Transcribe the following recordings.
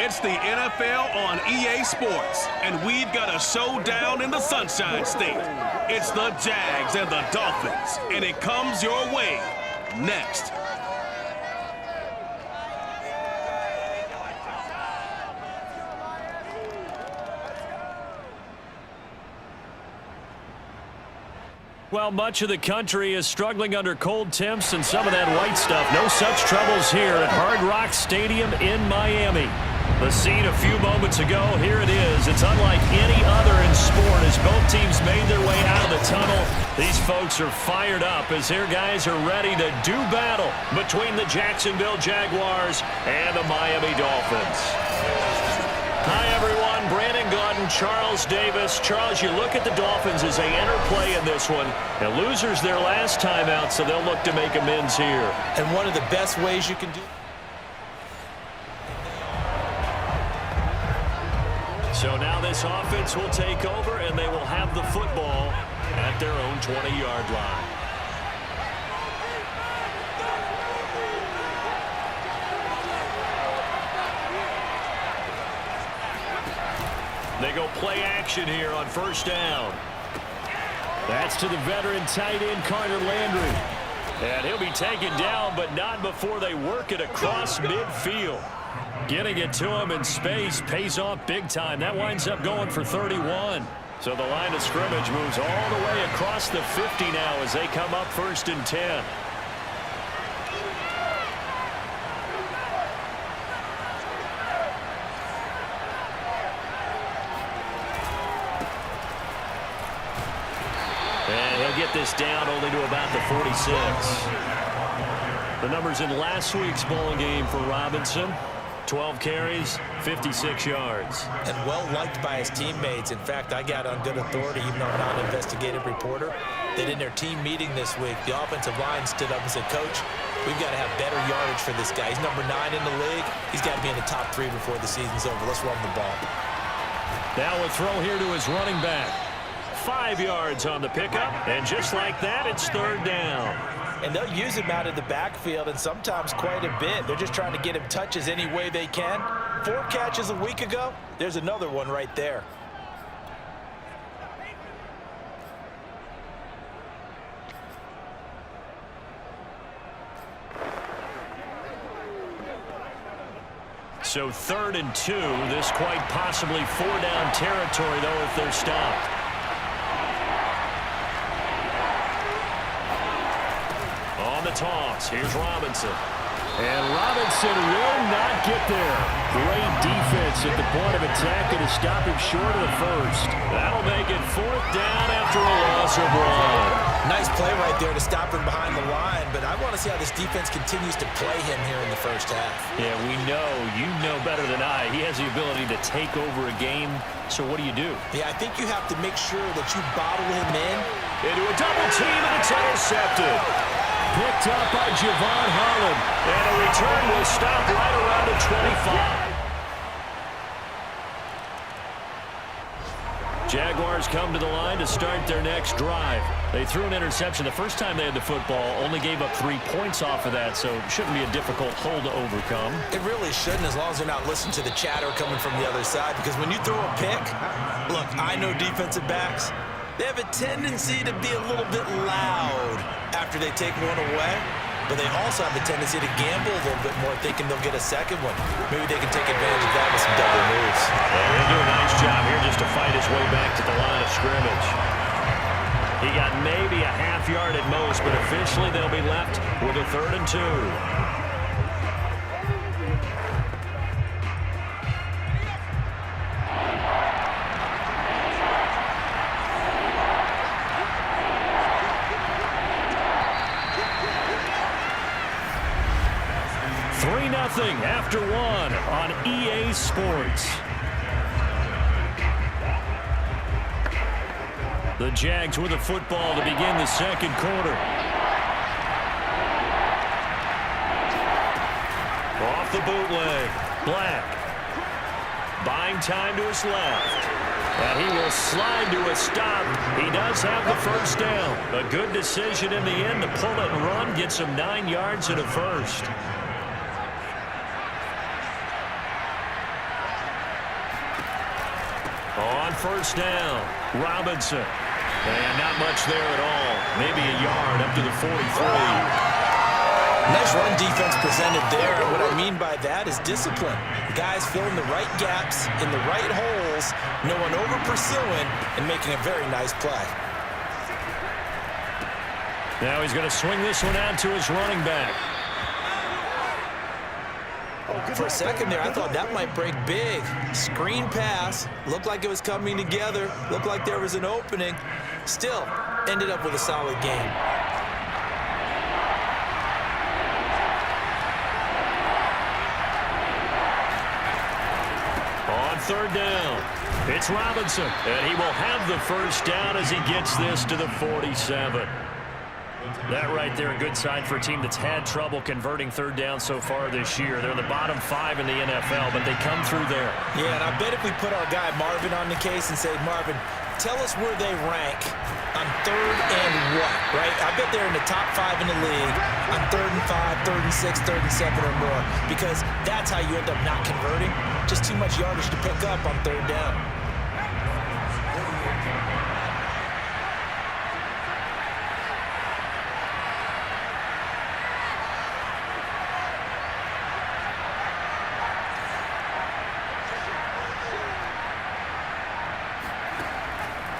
It's the NFL on EA Sports, and we've got a showdown in the Sunshine State. It's the Jags and the Dolphins, and it comes your way next. Well, much of the country is struggling under cold temps and some of that white stuff. No such troubles here at Hard Rock Stadium in Miami. The scene a few moments ago, here it is. It's unlike any other in sport as both teams made their way out of the tunnel. These folks are fired up as their guys are ready to do battle between the Jacksonville Jaguars and the Miami Dolphins. Hi, everyone. Brandon Gordon, Charles Davis. Charles, you look at the Dolphins as they enter play in this one. The losers their last time out, so they'll look to make amends here. And one of the best ways you can do. So now this offense will take over, and they will have the football at their own 20-yard line. They go play action here on first down. That's to the veteran tight end, Carter Landry. And he'll be taken down, but not before they work it across midfield. Getting it to him in space pays off big time. That winds up going for 31. So the line of scrimmage moves all the way across the 50 now as they come up 1st and 10. And he'll get this down only to about the 46. The numbers in last week's ball game for Robinson. 12 carries, 56 yards. And well liked by his teammates. In fact, I got on good authority, even though I'm not an investigative reporter, that in their team meeting this week, the offensive line stood up and said, Coach, we've got to have better yardage for this guy. He's number 9 in the league. He's got to be in the top 3 before the season's over. Let's run the ball. Now a throw here to his running back. 5 yards on the pickup, and just like that, it's 3rd down. And they'll use him out of the backfield, and sometimes quite a bit. They're just trying to get him touches any way they can. 4 catches a week ago. There's another one right there. So 3rd and 2. This quite possibly 4-down territory, though, if they're stopped. On the toss, here's Robinson. And Robinson will not get there. Great defense at the point of attack to stop him short of the 1st. That'll make it 4th down after a loss of 1. Nice play right there to stop him behind the line, but I want to see how this defense continues to play him here in the 1st half. Yeah, we know. You know better than I. He has the ability to take over a game, so what do? Yeah, I think you have to make sure that you bottle him in. Into a double team, and it's intercepted. Picked up by Javon Holland. And a return will stop right around the 25. Jaguars come to the line to start their next drive. They threw an interception the first time they had the football, only gave up 3 points off of that, so it shouldn't be a difficult hole to overcome. It really shouldn't, as long as they're not listening to the chatter coming from the other side, because when you throw a pick, look, I know defensive backs, they have a tendency to be a little bit loud after they take one away, but they also have a tendency to gamble a little bit more, thinking they'll get a second one. Maybe they can take advantage of that with some double moves. Yeah, they do a nice job here just to fight his way back to the line of scrimmage. He got maybe a half yard at most, but officially they'll be left with a 3rd and 2. After 1 on EA Sports. The Jags with the football to begin the 2nd quarter. Off the bootleg. Black. Buying time to his left. And he will slide to a stop. He does have the 1st down. A good decision in the end to pull it and run. Gets him 9 yards and a 1st. On first down, Robinson. And not much there at all. Maybe a yard up to the 43. Nice run defense presented there. And what I mean by that is discipline. Guys filling the right gaps in the right holes, no one over-pursuing, and making a very nice play. Now he's going to swing this one out to his running back. For a second there, I thought that might break big. Screen pass. Looked like it was coming together. Looked like there was an opening. Still, ended up with a solid game. On third down, it's Robinson. And he will have the first down as he gets this to the 47. That right there, a good sign for a team that's had trouble converting third down so far this year. They're in the bottom 5 in the NFL, but they come through there. Yeah, and I bet if we put our guy Marvin on the case and say, Marvin, tell us where they rank on third and what, right? I bet they're in the top 5 in the league on third and 5, third and 6, third and 7 or more, because that's how you end up not converting. Just too much yardage to pick up on third down.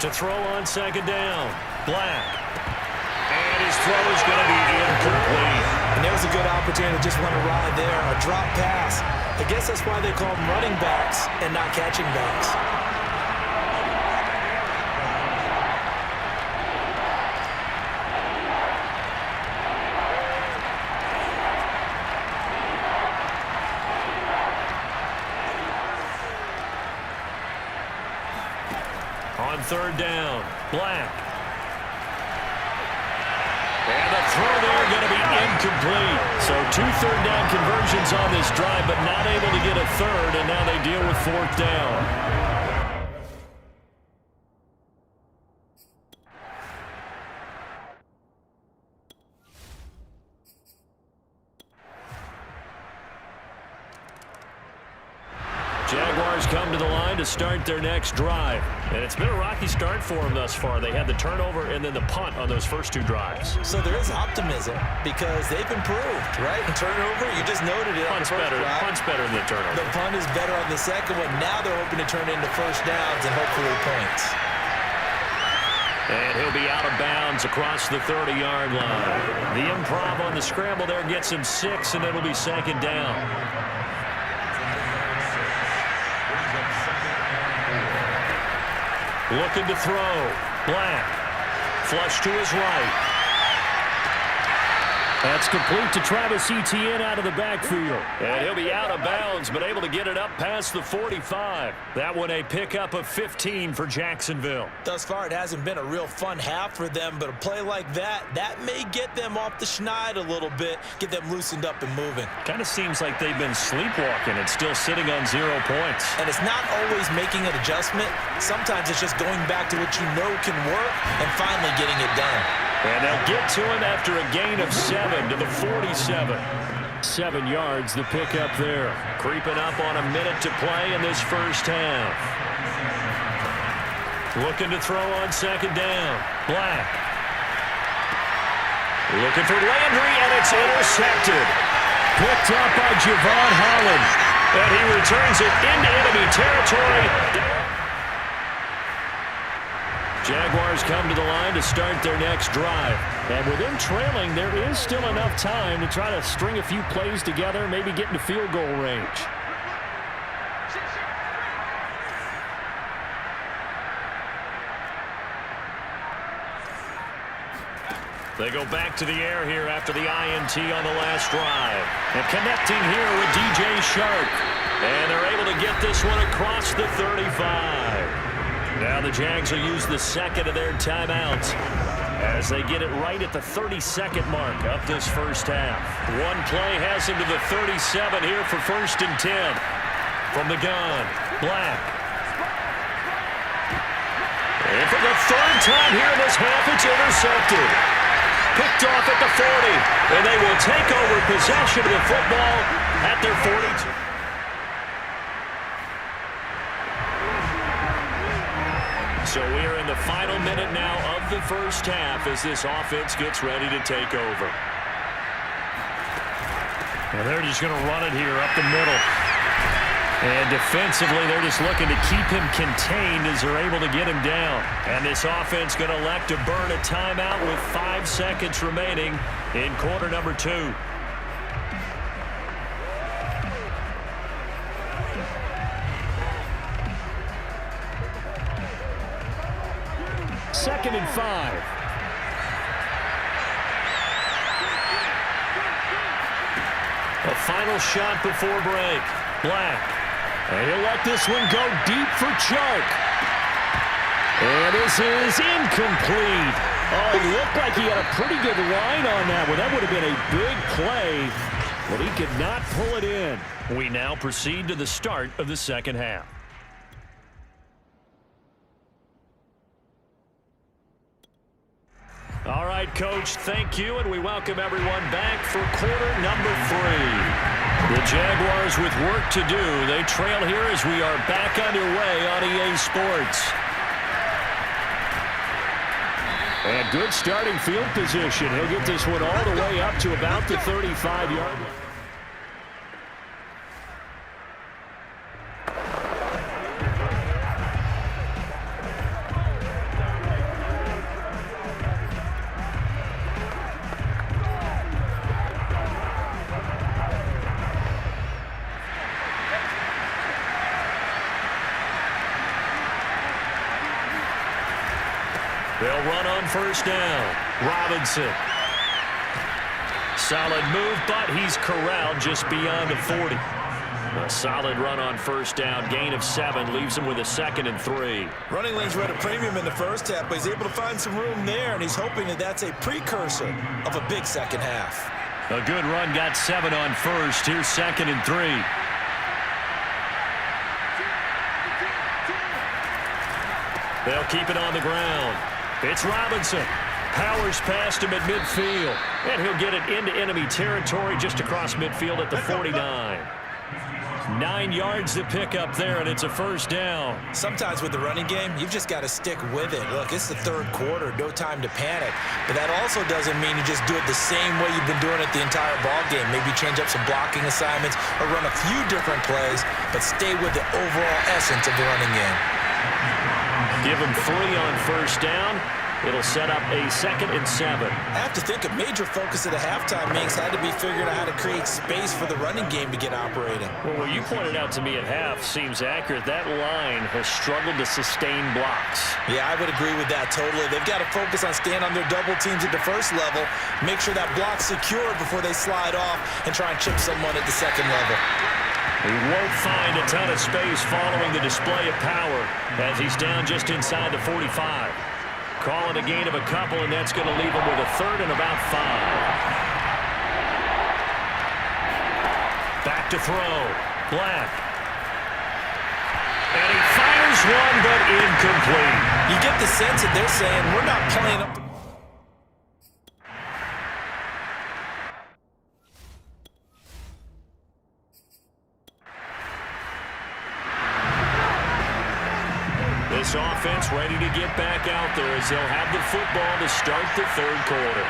To throw on second down, Black. And his throw is going to be incomplete. And there was a good opportunity to just run a ride there, a drop pass. I guess that's why they call them running backs and not catching backs. On third down, Black. And the throw there going to be incomplete. So 2 third down conversions on this drive, but not able to get a third, and now they deal with fourth down. Jaguars come to the line to start their next drive. And it's been a rocky start for them thus far. They had the turnover and then the punt on those first 2 drives. So there is optimism because they've improved, right? And turnover, you just noted it. Punt's better than the turnover. The punt is better on the second one. Now they're hoping to turn into first downs and hopefully points. And he'll be out of bounds across the 30-yard line. The improv on the scramble there gets him 6, and it'll be second down. Looking to throw. Black. Flush to his right. That's complete to Travis Etienne out of the backfield. And he'll be out of bounds, but able to get it up past the 45. That one a pickup of 15 for Jacksonville. Thus far, it hasn't been a real fun half for them, but a play like that may get them off the schneid a little bit, get them loosened up and moving. Kind of seems like they've been sleepwalking and still sitting on 0 points. And it's not always making an adjustment. Sometimes it's just going back to what you know can work and finally getting it done. And they'll get to him after a gain of 7 to the 47. 7 yards, the pickup there. Creeping up on a minute to play in this first half. Looking to throw on second down. Black. Looking for Landry, and it's intercepted. Picked up by Javon Holland. And he returns it into enemy territory. Jaguars come to the line to start their next drive. And with them trailing, there is still enough time to try to string a few plays together, maybe get into field goal range. They go back to the air here after the INT on the last drive. And connecting here with DJ Shark. And they're able to get this one across the 35. Now the Jags will use the second of their timeouts as they get it right at the 32nd mark of this first half. One play has him to the 37 here for 1st and 10. From the gun, Black. And for the 3rd time here in this half, it's intercepted. Picked off at the 40. And they will take over possession of the football at their 42. So we are in the final minute now of the first half as this offense gets ready to take over. And they're just going to run it here up the middle. And defensively, they're just looking to keep him contained as they're able to get him down. And this offense going to elect to burn a timeout with 5 seconds remaining in quarter number 2. Second and 5. A final shot before break. Black. And he'll let this one go deep for Chark. And this is incomplete. Oh, it looked like he had a pretty good line on that one. That would have been a big play, but he could not pull it in. We now proceed to the start of the second half. All right, Coach, thank you, and we welcome everyone back for quarter number 3. The Jaguars with work to do. They trail here as we are back underway on EA Sports. And good starting field position. He'll get this one all the way up to about the 35-yard line. They'll run on first down. Robinson. Solid move, but he's corralled just beyond the 40. A solid run on first down. Gain of 7 leaves him with a 2nd and 3. Running lanes were at a premium in the first half, but he's able to find some room there, and he's hoping that that's a precursor of a big second half. A good run, got 7 on first. Here's 2nd and 3. They'll keep it on the ground. It's Robinson. Powers past him at midfield. And he'll get it into enemy territory just across midfield at the 49. 9 yards to pick up there, and it's a first down. Sometimes with the running game, you've just got to stick with it. Look, it's the third quarter, no time to panic. But that also doesn't mean you just do it the same way you've been doing it the entire ball game. Maybe change up some blocking assignments or run a few different plays, but stay with the overall essence of the running game. Give him 3 on first down. It'll set up a 2nd and 7. I have to think a major focus of the halftime meetings had to be figuring out how to create space for the running game to get operating. Well, what you pointed out to me at half seems accurate. That line has struggled to sustain blocks. Yeah, I would agree with that totally. They've got to focus on staying on their double teams at the first level, make sure that block's secured before they slide off and try and chip someone at the second level. He won't find a ton of space following the display of power as he's down just inside the 45. Call it a gain of a couple, and that's going to leave him with a 3rd and about 5. Back to throw. Black. And he fires one, but incomplete. You get the sense that they're saying, we're not playing up. This offense ready to get back out there as they'll have the football to start the third quarter.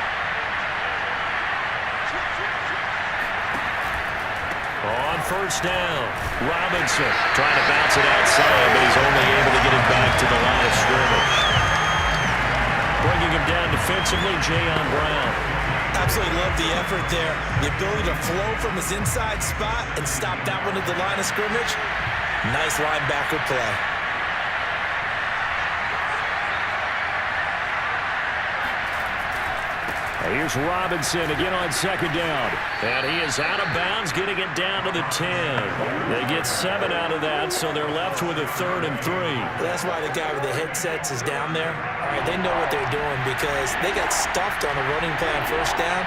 On first down, Robinson trying to bounce it outside, but he's only able to get it back to the line of scrimmage. Bringing him down defensively, Jayon Brown. Absolutely love the effort there. The ability to flow from his inside spot and stop that one at the line of scrimmage. Nice linebacker play. Here's Robinson again on second down. And he is out of bounds, getting it down to the 10. They get 7 out of that, so they're left with a 3rd and 3. That's why the guy with the headsets is down there. All right, they know what they're doing because they got stuffed on a running play on first down.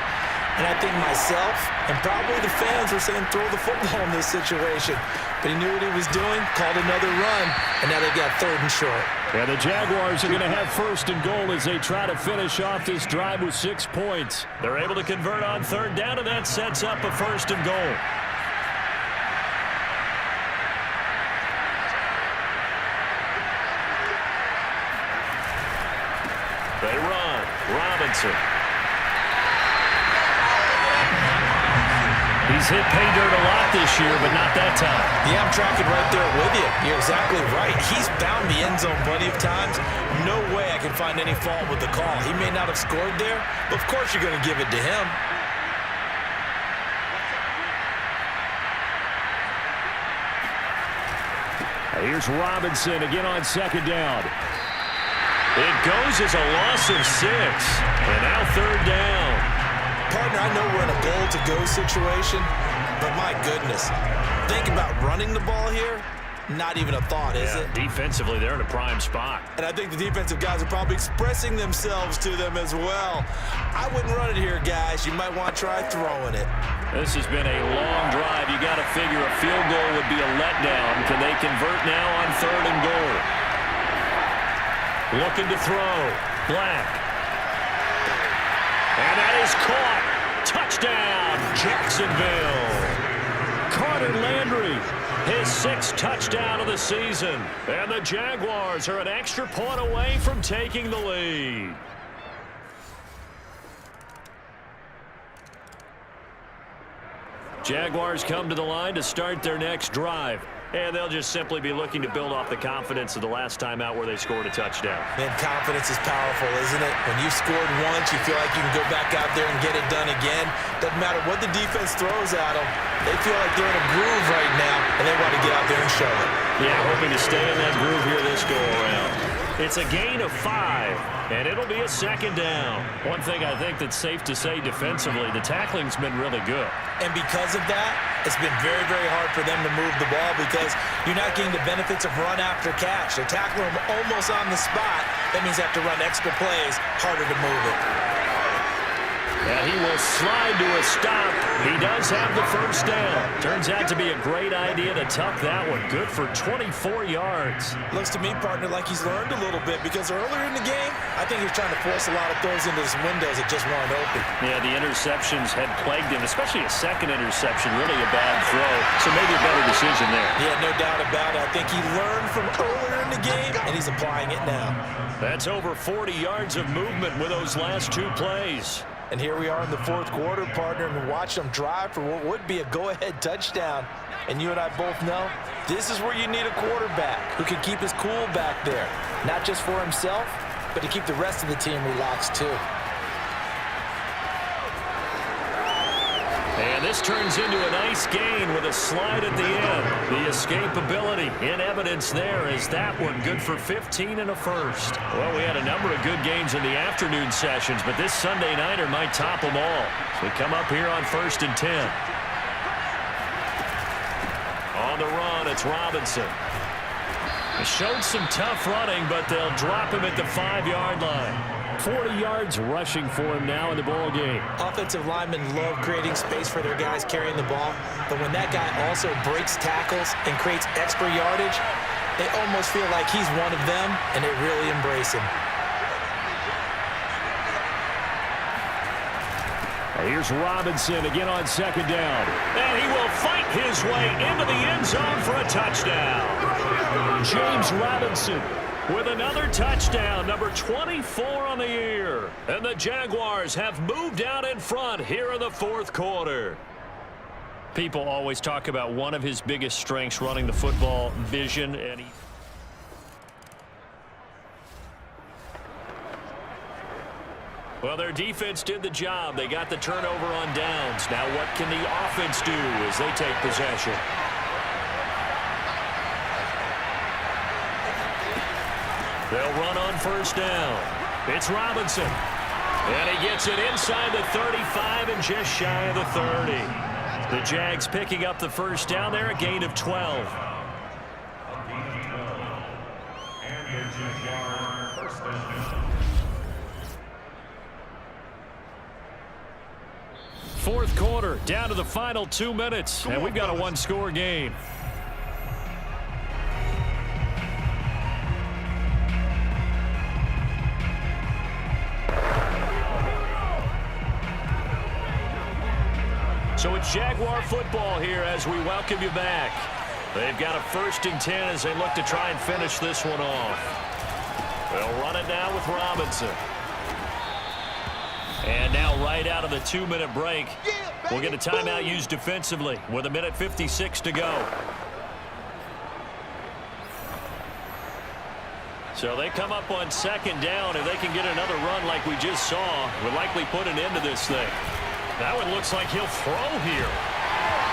And I think myself and probably the fans were saying throw the football in this situation. But he knew what he was doing, called another run, and now they've got 3rd and short. And the Jaguars are going to have 1st and goal as they try to finish off this drive with 6 points. They're able to convert on 3rd down, and that sets up a 1st and goal. They run. Robinson. He's hit pay dirt a lot this year, but not that time. Yeah, I'm tracking right there with you. You're exactly right. He's found the end zone plenty of times. No way I can find any fault with the call. He may not have scored there, but of course you're going to give it to him. Here's Robinson again on second down. It goes as a loss of 6. And now third down. Partner, I know we're in a goal-to-go situation, but my goodness. Think about running the ball here. Not even a thought, is it? Defensively, they're in a prime spot. And I think the defensive guys are probably expressing themselves to them as well. I wouldn't run it here, guys. You might want to try throwing it. This has been a long drive. You got to figure a field goal would be a letdown. Can they convert now on third and goal? Looking to throw. Black. And that is caught. Touchdown, Jacksonville. Carter Landry, his 6th touchdown of the season. And the Jaguars are an extra point away from taking the lead. Jaguars come to the line to start their next drive. And they'll just simply be looking to build off the confidence of the last time out where they scored a touchdown. Man, confidence is powerful, isn't it? When you scored once, you feel like you can go back out there and get it done again. Doesn't matter what the defense throws at them. They feel like they're in a groove right now, and they want to get out there and show it. Yeah, hoping to stay in that groove here this go-around. It's a gain of 5, and it'll be a second down. One thing I think that's safe to say defensively, the tackling's been really good. And because of that, it's been very, very hard for them to move the ball because you're not getting the benefits of run after catch. They're tackling them almost on the spot. That means they have to run extra plays, harder to move it. And he will slide to a stop. He does have the first down. Turns out to be a great idea to tuck that one. Good for 24 yards. Looks to me, partner, like he's learned a little bit because earlier in the game, I think he was trying to force a lot of throws into his windows that just weren't open. Yeah, the interceptions had plagued him, especially a second interception. Really a bad throw. So maybe a better decision there. Yeah, no doubt about it. I think he learned from earlier in the game, and he's applying it now. That's over 40 yards of movement with those last 2 plays. And here we are in the 4th quarter, partner, and watch them drive for what would be a go-ahead touchdown. And you and I both know this is where you need a quarterback who can keep his cool back there. Not just for himself, but to keep the rest of the team relaxed too. And this turns into a nice gain with a slide at the end. The escapability in evidence there is that one good for 15 and a first. Well, we had a number of good games in the afternoon sessions, but this Sunday nighter might top them all. So we come up here on 1st and 10. On the run, it's Robinson. He showed some tough running, but they'll drop him at the 5-yard line. 40 yards rushing for him now in the ball game. Offensive linemen love creating space for their guys carrying the ball, but when that guy also breaks tackles and creates extra yardage, they almost feel like he's one of them, and they really embrace him. Here's Robinson again on second down. And he will fight his way into the end zone for a touchdown. James Robinson with another touchdown, number 24 on the year. And the Jaguars have moved out in front here in the 4th quarter. People always talk about one of his biggest strengths running the football, vision, and well, their defense did the job. They got the turnover on downs. Now what can the offense do as they take possession? They'll run on first down. It's Robinson. And he gets it inside the 35 and just shy of the 30. The Jags picking up the first down there, a gain of 12. Fourth quarter, down to the final 2 minutes, and we've got a one-score game. So it's Jaguar football here as we welcome you back. They've got a 1st and 10 as they look to try and finish this one off. They'll run it now with Robinson. And now right out of the 2-minute break, we'll get a timeout used defensively with 1:56 to go. So they come up on 2nd down. If they can get another run like we just saw, we'll likely put an end to this thing. That one looks like he'll throw here.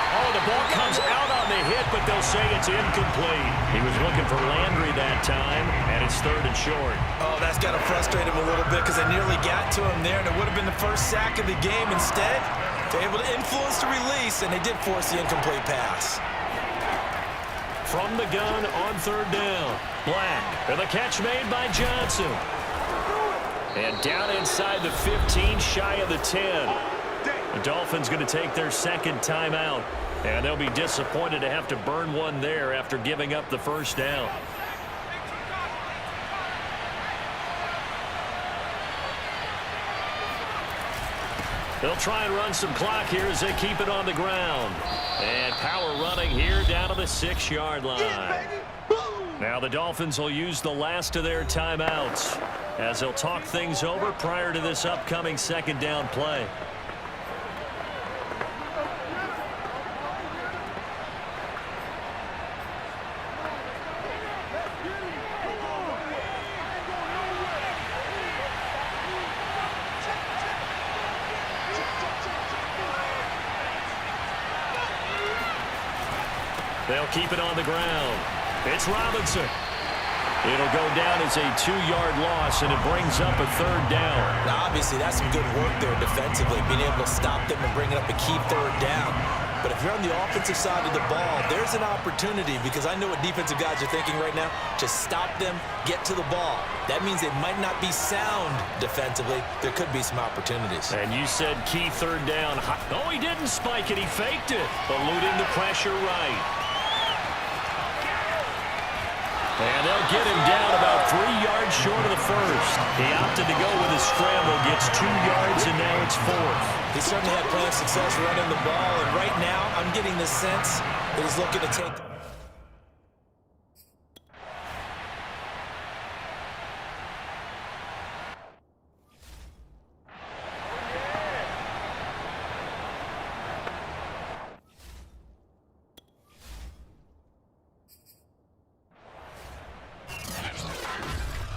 Oh, the ball comes out on the hit, but they'll say it's incomplete. He was looking for Landry that time, and it's 3rd and short. Oh, that's got to frustrate him a little bit because they nearly got to him there, and it would have been the first sack of the game. Instead, they're able to influence the release, and they did force the incomplete pass. From the gun on 3rd down. Black, and the catch made by Johnson. And down inside the 15, shy of the 10. The Dolphins going to take their 2nd timeout, and they'll be disappointed to have to burn one there after giving up the 1st down. They'll try and run some clock here as they keep it on the ground. And power running here down to the 6-yard line. Now the Dolphins will use the last of their timeouts as they'll talk things over prior to this upcoming 2nd down play. They'll keep it on the ground. It's Robinson. It'll go down as a 2-yard loss, and it brings up a 3rd down. Now, obviously, that's some good work there defensively, being able to stop them and bring it up a key 3rd down. But if you're on the offensive side of the ball, there's an opportunity because I know what defensive guys are thinking right now. Just stop them, get to the ball. That means they might not be sound defensively. There could be some opportunities. And you said key 3rd down. Oh, he didn't spike it. He faked it, eluding the pressure right. And they'll get him down about 3 yards short of the 1st. He opted to go with his scramble, gets 2 yards, and now it's 4th. He certainly had plenty of success running the ball, and right now I'm getting the sense that he's looking to take.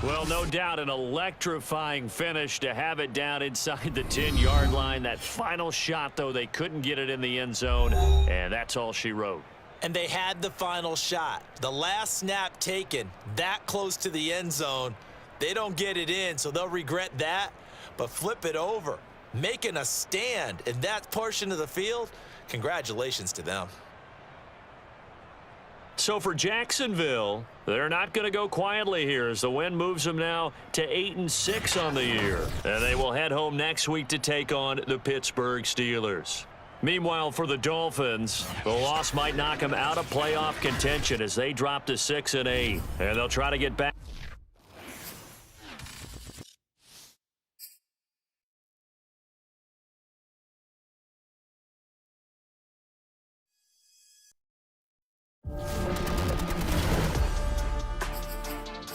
Well, no doubt an electrifying finish to have it down inside the 10-yard line. That final shot, though, they couldn't get it in the end zone, and that's all she wrote. And they had the final shot. The last snap taken that close to the end zone. They don't get it in, so they'll regret that. But flip it over, making a stand in that portion of the field, congratulations to them. So for Jacksonville, they're not going to go quietly here as the win moves them now to 8-6 on the year. And they will head home next week to take on the Pittsburgh Steelers. Meanwhile, for the Dolphins, the loss might knock them out of playoff contention as they drop to 6-8. And they'll try to get back.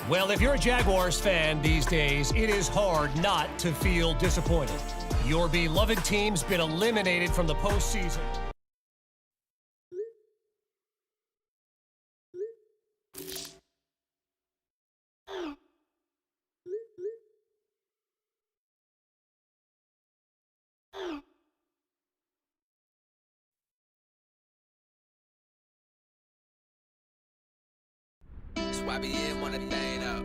Well, if you're a Jaguars fan these days, it is hard not to feel disappointed. Your beloved team's been eliminated from the postseason. YBM on the thing up.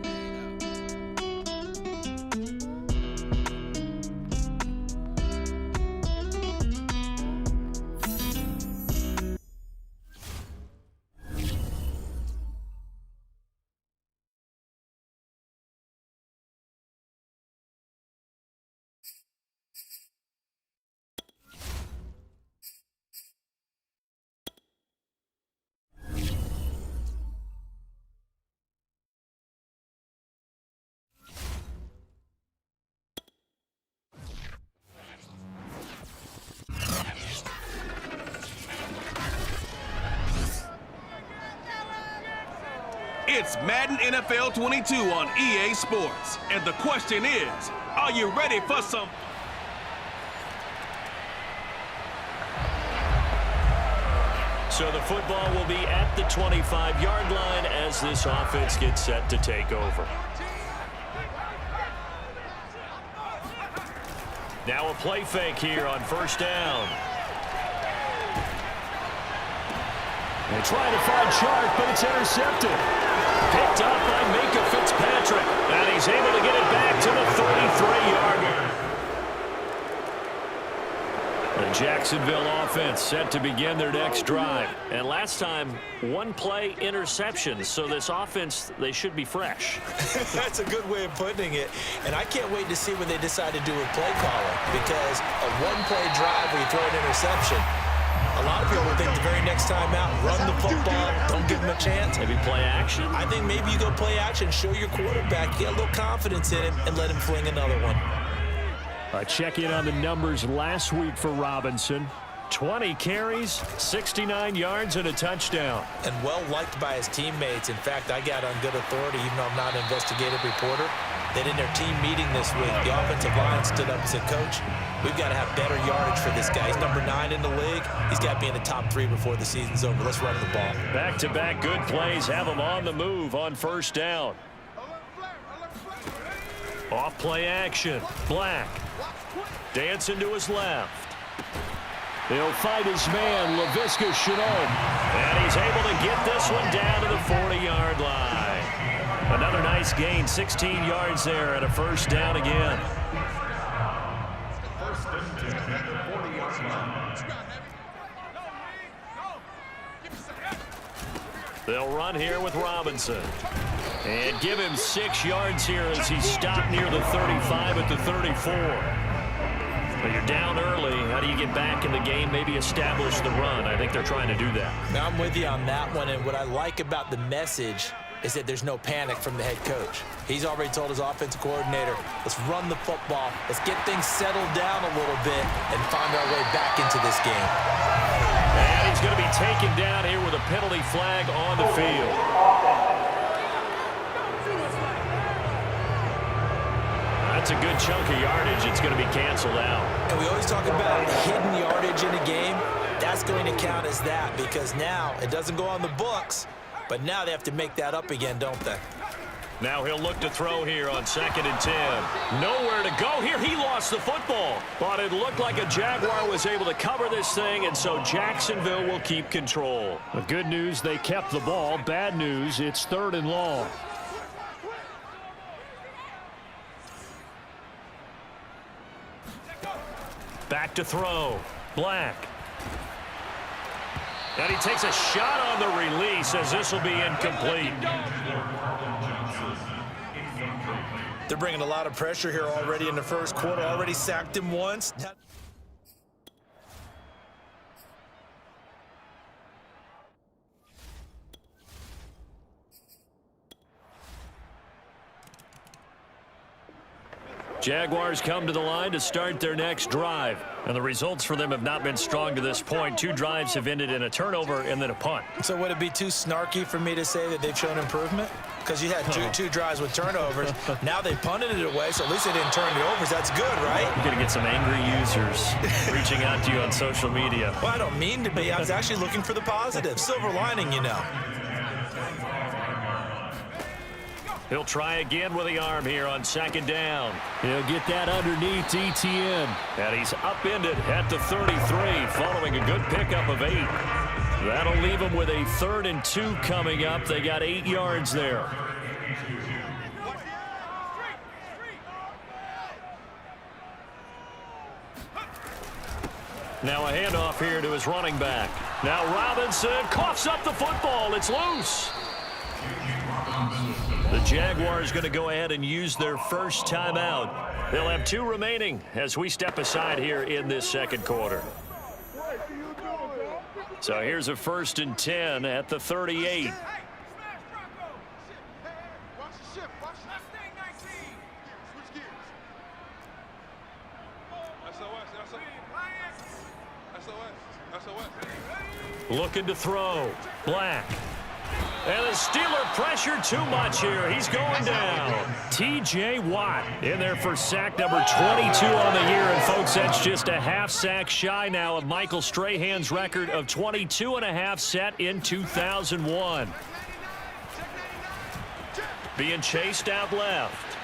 It's Madden NFL 22 on EA Sports. And the question is, are you ready for some... So the football will be at the 25-yard line as this offense gets set to take over. Now a play fake here on first down. They try to find Chark, but it's intercepted. Picked up by Minka Fitzpatrick. And he's able to get it back to the 33-yarder. The Jacksonville offense set to begin their next drive. And last time, one play interception. So this offense, they should be fresh. That's a good way of putting it. And I can't wait to see what they decide to do with play calling. Because a one-play drive where you throw an interception, a lot of people will think the very next time out, run the football, don't give him a chance. Maybe play action? I think maybe you go play action, show your quarterback, get a little confidence in him, and let him fling another one. A check-in on the numbers last week for Robinson. 20 carries, 69 yards, and a touchdown. And well-liked by his teammates. In fact, I got on good authority, even though I'm not an investigative reporter, that in their team meeting this week, the offensive line stood up and said, Coach, we've got to have better yardage for this guy. He's number 9 in the league. He's got to be in the top 3 before the season's over. Let's run the ball. Back-to-back good plays have him on the move on first down. Off play action. Black. Dancing to his left. He'll fight his man, Laviska Shenault. And he's able to get this one down to the 40-yard line. Another nice gain, 16 yards there, and a first down again. They'll run here with Robinson. And give him 6 yards here as he stopped near the 35 at the 34. But you're down early. How do you get back in the game, maybe establish the run? I think they're trying to do that. Now I'm with you on that one, and what I like about the message is that there's no panic from the head coach. He's already told his offensive coordinator, let's run the football, let's get things settled down a little bit and find our way back into this game. And he's going to be taken down here with a penalty flag on the field. That's a good chunk of yardage. It's going to be canceled out. And we always talk about hidden yardage in a game. That's going to count as that because now it doesn't go on the books, but now they have to make that up again, don't they? Now he'll look to throw here on 2nd and 10. Nowhere to go here. He lost the football. But it looked like a Jaguar was able to cover this thing, and so Jacksonville will keep control. The good news, they kept the ball. Bad news, it's 3rd and long. Back to throw. Black. And he takes a shot on the release as this will be incomplete. They're bringing a lot of pressure here already in the first quarter. Already sacked him once. Jaguars come to the line to start their next drive. And the results for them have not been strong to this point. 2 drives have ended in a turnover and then a punt. So would it be too snarky for me to say that they've shown improvement? Because you had two drives with turnovers. Now they punted it away, so at least they didn't turn it over. That's good, right? You're going to get some angry users reaching out to you on social media. Well, I don't mean to be. I was actually looking for the positive. Silver lining, you know. He'll try again with the arm here on 2nd down. He'll get that underneath Etienne. And he's upended at the 33 following a good pickup of 8. That'll leave him with a 3rd and 2 coming up. They got 8 yards there. Now a handoff here to his running back. Now Robinson coughs up the football. It's loose. The Jaguars going to go ahead and use their first timeout. They'll have 2 remaining as we step aside here in this second quarter. So here's a 1st and 10 at the 38. Looking to throw. Black. And the Steeler pressure too much here. He's going down. T.J. Watt in there for sack number 22 on the year. And, folks, that's just a half sack shy now of Michael Strahan's record of 22.5 set in 2001. Being chased out left.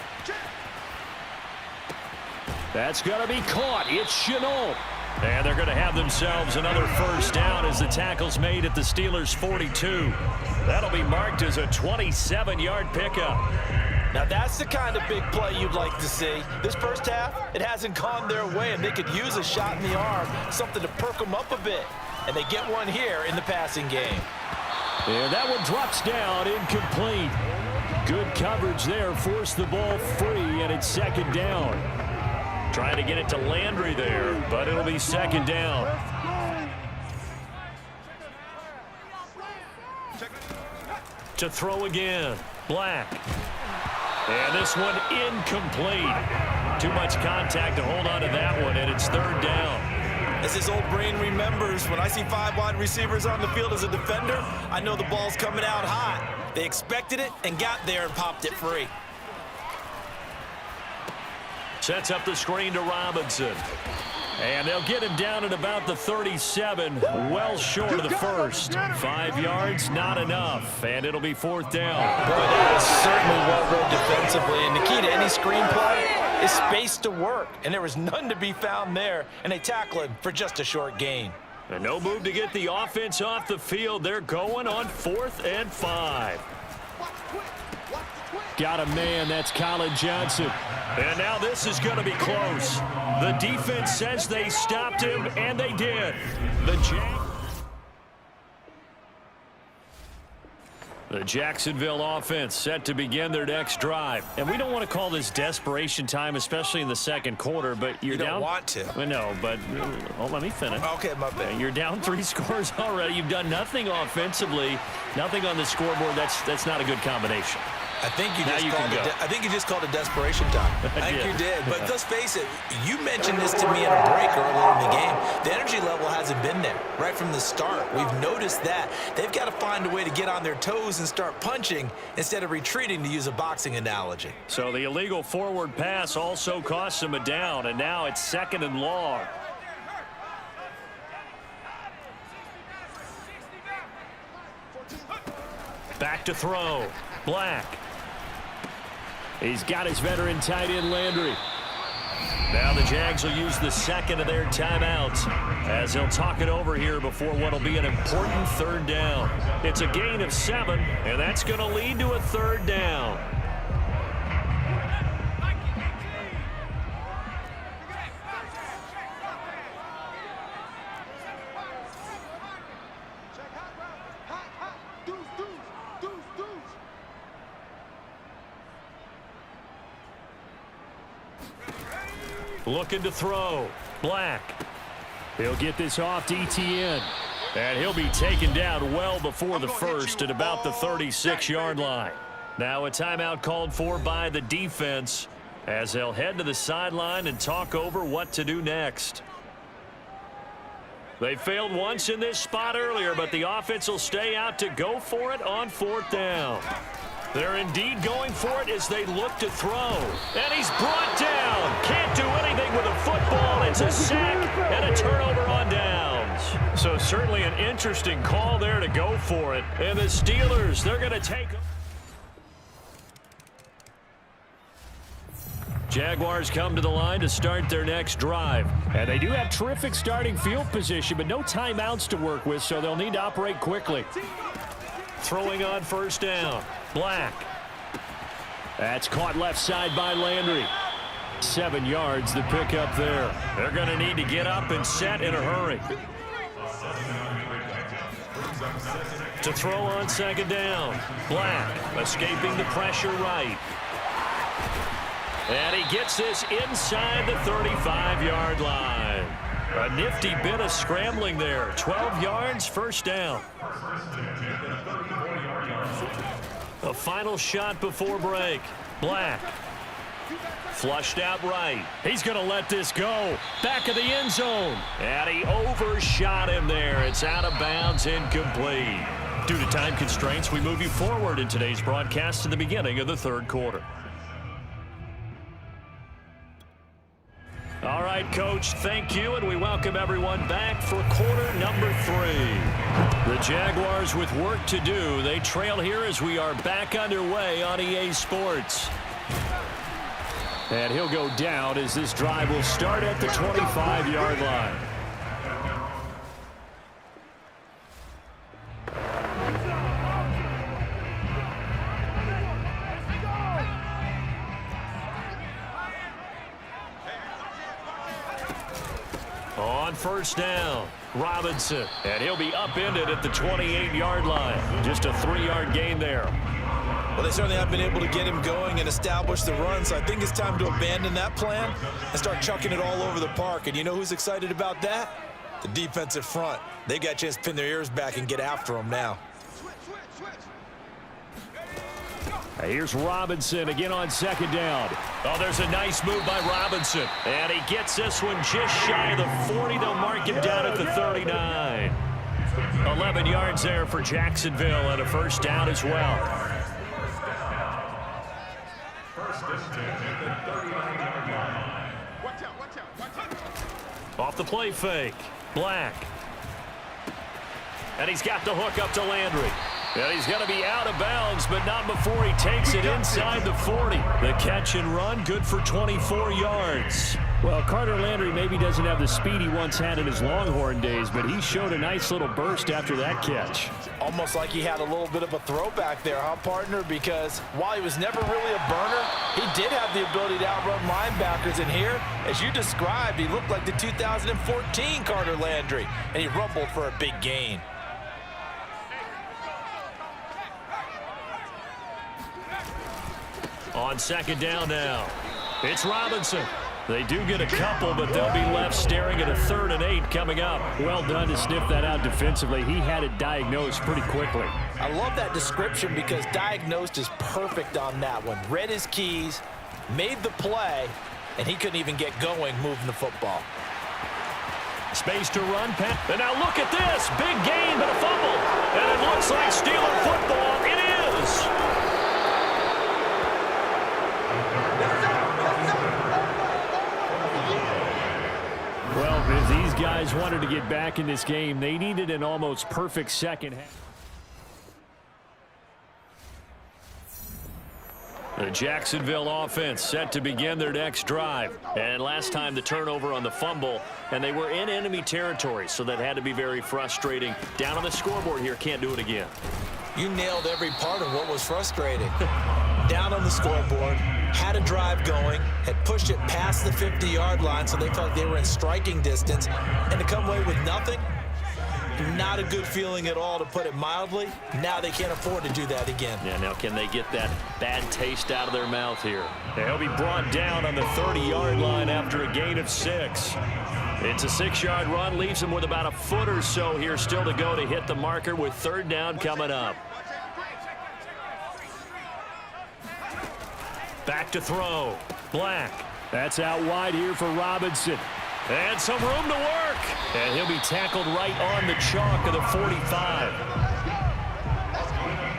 That's going to be caught. It's Chenault. And they're going to have themselves another first down as the tackle's made at the Steelers' 42. That'll be marked as a 27-yard pickup. Now that's the kind of big play you'd like to see. This first half, it hasn't gone their way, and they could use a shot in the arm, something to perk them up a bit. And they get one here in the passing game. And that one drops down, incomplete. Good coverage there, forced the ball free, and it's second down. Trying to get it to Landry there, but it'll be second down. To throw again, Black. And this one incomplete. Too much contact to hold on to that one, and it's third down. As his old brain remembers, when I see 5 wide receivers on the field as a defender, I know the ball's coming out hot. They expected it and got there and popped it free. Sets up the screen to Robinson. And they'll get him down at about the 37, well short of the first. 5 yards, not enough, and it'll be fourth down. Boy, that is certainly well read defensively, and the key to any screenplay is space to work, and there was none to be found there, and they tackle him for just a short gain. And no move to get the offense off the field. They're going on 4th and 5. Got a man, that's Colin Johnson. And now this is going to be close. The defense says they stopped him, and they did. The Jacksonville offense set to begin their next drive. And we don't want to call this desperation time, especially in the second quarter, but you're You down. don't want to. I know, but let me finish. Okay, my bad. You're down 3 scores already. You've done nothing offensively, nothing on the scoreboard. That's not a good combination. I think you just called it desperation time. I think you did. But let's face it, you mentioned this to me in a break earlier in the game. The energy level hasn't been there right from the start. We've noticed that. They've got to find a way to get on their toes and start punching instead of retreating, to use a boxing analogy. So the illegal forward pass also costs them a down, and now it's 2nd and long. Back to throw. Black. He's got his veteran tight end Landry. Now the Jags will use the second of their timeouts as they'll talk it over here before what will be an important third down. It's a gain of 7, and that's going to lead to a third down. Looking to throw. Black. He'll get this off to ETN. And he'll be taken down well before the first at about the 36-yard line. Now a timeout called for by the defense as they'll head to the sideline and talk over what to do next. They failed once in this spot earlier, but the offense will stay out to go for it on 4th down. They're indeed going for it as they look to throw. And he's brought down. Can't do anything with a football. It's a sack and a turnover on downs. So certainly an interesting call there to go for it. And the Steelers, they're going to take them. Jaguars come to the line to start their next drive. And they do have terrific starting field position, but no timeouts to work with, so they'll need to operate quickly. Throwing on first down. Black. That's caught left side by Landry. 7 yards the pickup there. They're going to need to get up and set in a hurry. To throw on second down. Black escaping the pressure right. And he gets this inside the 35-yard line. A nifty bit of scrambling there. 12 yards, first down. A final shot before break. Black. Flushed out right. He's going to let this go. Back of the end zone. And he overshot him there. It's out of bounds, incomplete. Due to time constraints, we move you forward in today's broadcast to the beginning of the third quarter. All right, Coach, thank you, and we welcome everyone back for quarter number 3. The Jaguars with work to do. They trail here as we are back underway on EA Sports. And he'll go down as this drive will start at the 25-yard line. On first down, Robinson, and he'll be upended at the 28-yard line. Just a 3-yard gain there. Well, they certainly have been able to get him going and establish the run, so I think it's time to abandon that plan and start chucking it all over the park. And you know who's excited about that? The defensive front. They got a chance to pin their ears back and get after him now. Here's Robinson again on second down. Oh, there's a nice move by Robinson. And he gets this one just shy of the 40. They'll mark him down at the 39. 11 yards there for Jacksonville and a first down as well. Off the play fake. Black. And he's got the hook up to Landry. And he's going to be out of bounds, but not before he takes it inside the 40. The catch and run, good for 24 yards. Well, Carter Landry maybe doesn't have the speed he once had in his Longhorn days, but he showed a nice little burst after that catch. Almost like he had a little bit of a throwback there, huh, partner? Because while he was never really a burner, he did have the ability to outrun linebackers. And here, as you described, he looked like the 2014 Carter Landry, and he rumbled for a big gain. On second down now, it's Robinson. They do get a couple, but they'll be left staring at a 3rd and 8 coming up. Well done to sniff that out defensively. He had it diagnosed pretty quickly. I love that description because diagnosed is perfect on that one. Read his keys, made the play, and he couldn't even get going moving the football. Space to run. And now look at this. Big gain, but a fumble. And it looks like Steeler football. It is. Well, if these guys wanted to get back in this game, they needed an almost perfect second half. The Jacksonville offense set to begin their next drive. And last time the turnover on the fumble, and they were in enemy territory, so that had to be very frustrating. Down on the scoreboard here, can't do it again. You nailed every part of what was frustrating. Down on the scoreboard, had a drive going, had pushed it past the 50-yard line, so they felt they were in striking distance, and to come away with nothing, not a good feeling at all, to put it mildly. Now they can't afford to do that again. Yeah, now can they get that bad taste out of their mouth here? They'll be brought down on the 30-yard line after a gain of 6. It's a 6-yard run, leaves them with about a foot or so here still to go to hit the marker with 3rd down coming up. Back to throw. Black. That's out wide here for Robinson. And some room to work. And he'll be tackled right on the chalk of the 45.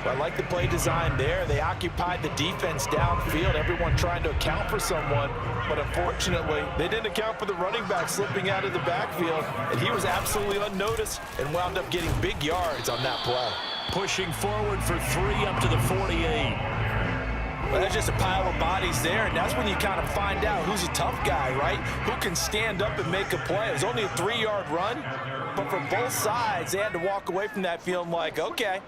I like the play design there. They occupied the defense downfield, everyone trying to account for someone. But unfortunately, they didn't account for the running back slipping out of the backfield. And he was absolutely unnoticed and wound up getting big yards on that play. Pushing forward for 3 up to the 48. Well, there's just a pile of bodies there, and that's when you kind of find out who's a tough guy, right? Who can stand up and make a play. It was only a 3-yard run, but for both sides, they had to walk away from that feeling like, okay,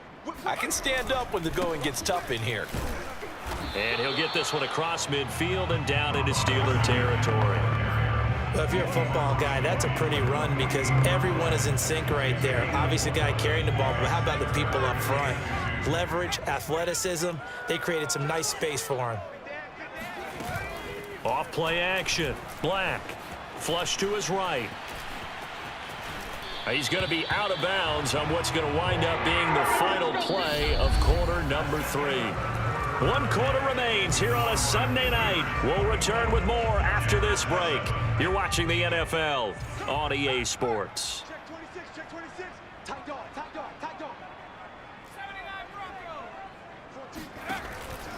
I can stand up when the going gets tough in here. And he'll get this one across midfield and down into Steeler territory. Well, if you're a football guy, that's a pretty run because everyone is in sync right there. Obviously, the guy carrying the ball, but how about the people up front? Leverage, athleticism, they created some nice space for him. Off play action. Black. Flush to his right. He's going to be out of bounds on what's going to wind up being the final play of quarter number 3. 1 quarter remains here on a Sunday night. We'll return with more after this break. You're watching the NFL on EA Sports. Check 26, check 26. Tight dog, tight dog, tight dog.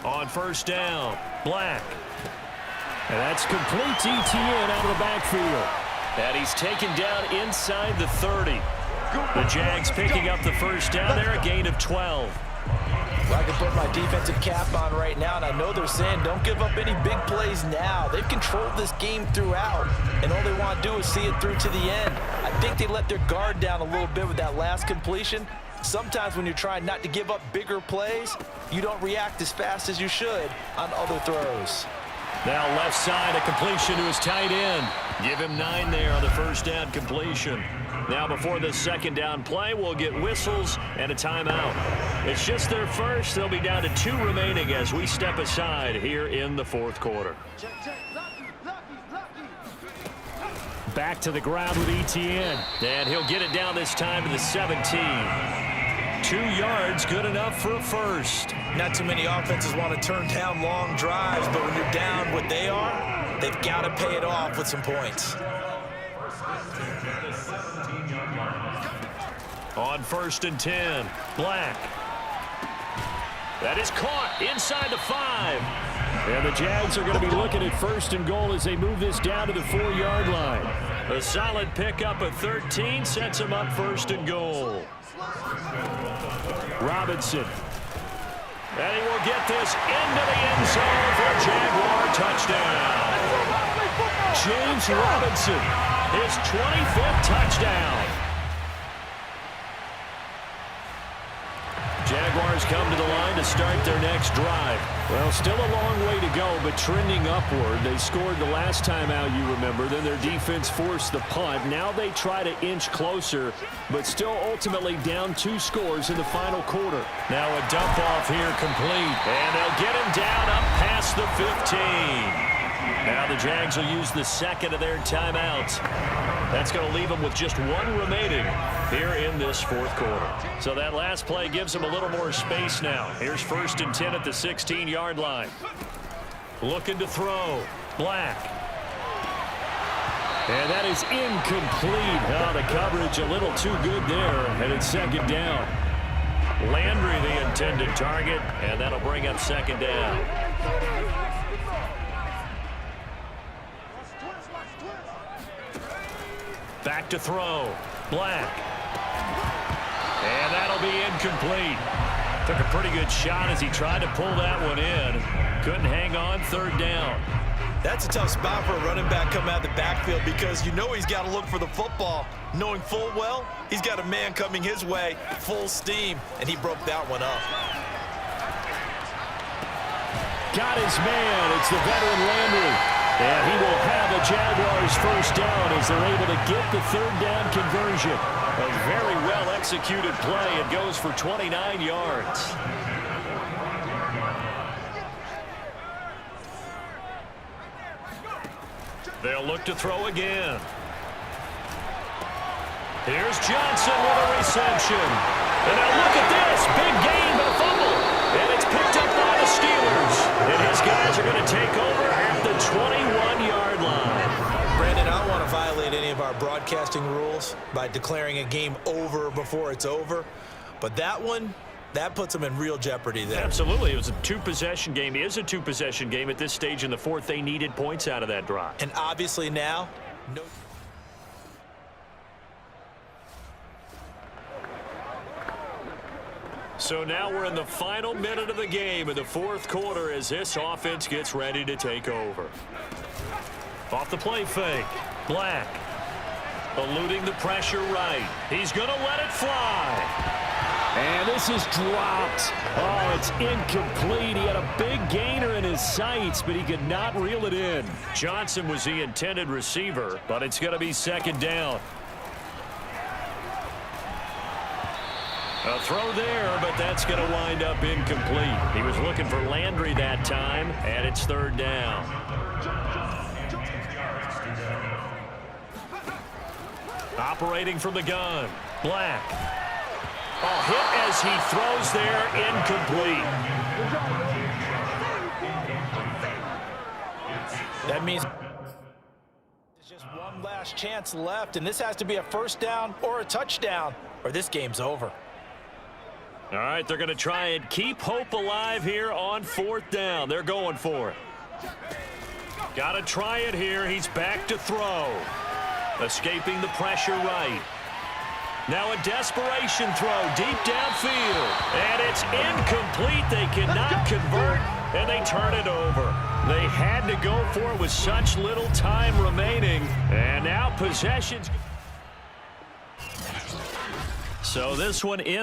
On first down, Black. And that's complete to Etienne out of the backfield. And he's taken down inside the 30. The Jags picking up the first down there, a gain of 12. Well, I can put my defensive cap on right now, and I know they're saying don't give up any big plays now. They've controlled this game throughout, and all they want to do is see it through to the end. I think they let their guard down a little bit with that last completion. Sometimes when you're trying not to give up bigger plays, you don't react as fast as you should on other throws. Now left side, a completion to his tight end. Give him 9 there on the first down completion. Now before the second down play, we'll get whistles and a timeout. It's just their first. They'll be down to 2 remaining as we step aside here in the fourth quarter. Back to the ground with Etienne. And he'll get it down this time to the 17. 2 yards, good enough for a first. Not too many offenses want to turn down long drives, but when you're down what they are, they've got to pay it off with some points. On first and 10, Black. That is caught inside the 5. And the Jags are going to be looking at first and goal as they move this down to the 4-yard line. A solid pickup at 13 sets them up first and goal. Robinson. And he will get this into the end zone for a Jaguar touchdown. James Robinson, his 25th touchdown. Jaguars come to the line to start their next drive. Well, still a long way to go, but trending upward. They scored the last time out, you remember. Then their defense forced the punt. Now they try to inch closer, but still ultimately down 2 scores in the final quarter. Now a dump off here complete, and they'll get him down up past the 15. Now the Jags will use the second of their timeouts. That's going to leave them with just 1 remaining here in this fourth quarter. So that last play gives them a little more space now. Here's first and 10 at the 16-yard line. Looking to throw. Black. And that is incomplete. Oh, the coverage a little too good there. And it's second down. Landry the intended target, and that'll bring up second down. Back to throw. Black. And that'll be incomplete. Took a pretty good shot as he tried to pull that one in. Couldn't hang on, third down. That's a tough spot for a running back coming out of the backfield because you know he's got to look for the football, knowing full well he's got a man coming his way, full steam, and he broke that one up. Got his man. It's the veteran Landry. And he will have a Jaguars first down as they're able to get the third down conversion. A very well-executed play. It goes for 29 yards. They'll look to throw again. Here's Johnson with a reception. And now look at this. Big gain, but a fumble. And it's picked up by the Steelers. And his guys are going to take over at the 21-yard line. Brandon, I don't want to violate any of our broadcasting rules by declaring a game over before it's over. But that one, that puts them in real jeopardy there. Absolutely. It was a 2-possession game. It is a 2-possession game at this stage in the fourth. They needed points out of that drive. And obviously now, no. So now we're in the final minute of the game in the fourth quarter as this offense gets ready to take over. Off the play fake. Black. Eluding the pressure right. He's going to let it fly. And this is dropped. Oh, it's incomplete. He had a big gainer in his sights, but he could not reel it in. Johnson was the intended receiver, but it's going to be second down. A throw there, but that's going to wind up incomplete. He was looking for Landry that time, and it's third down. Operating from the gun, Black. A hit as he throws there, incomplete. That means there's just one last chance left, and this has to be a first down or a touchdown, or this game's over. All right, they're going to try and keep hope alive here on 4th down. They're going for it. Got to try it here. He's back to throw. Escaping the pressure right. Now a desperation throw deep downfield. And it's incomplete. They cannot convert, and they turn it over. They had to go for it with such little time remaining. And now possession's... So this one in